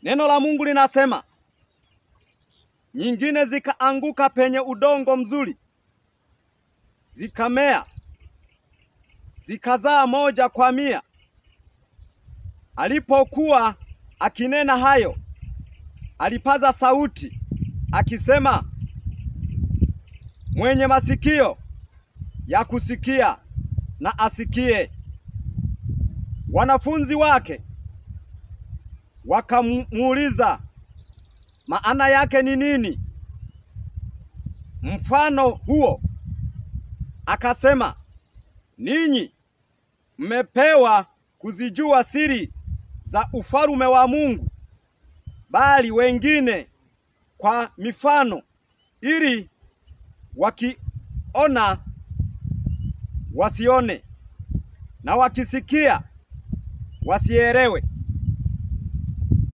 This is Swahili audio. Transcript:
Neno la Mungu linasema, nyingine zikaanguka penye udongo mzuri, zikamea, zikazaa 100 kwa 100. Alipokuwa akinena hayo, alipaza sauti akisema, mwenye masikio ya kusikia na asikie. Wanafunzi wake wakamuuliza, maana yake ni nini mfano huo? Akasema, ninyi mmepewa kuzijua siri za ufalme wa Mungu, bali wengine kwa mifano, ili wakiona wasione, na wakisikia wasielewe.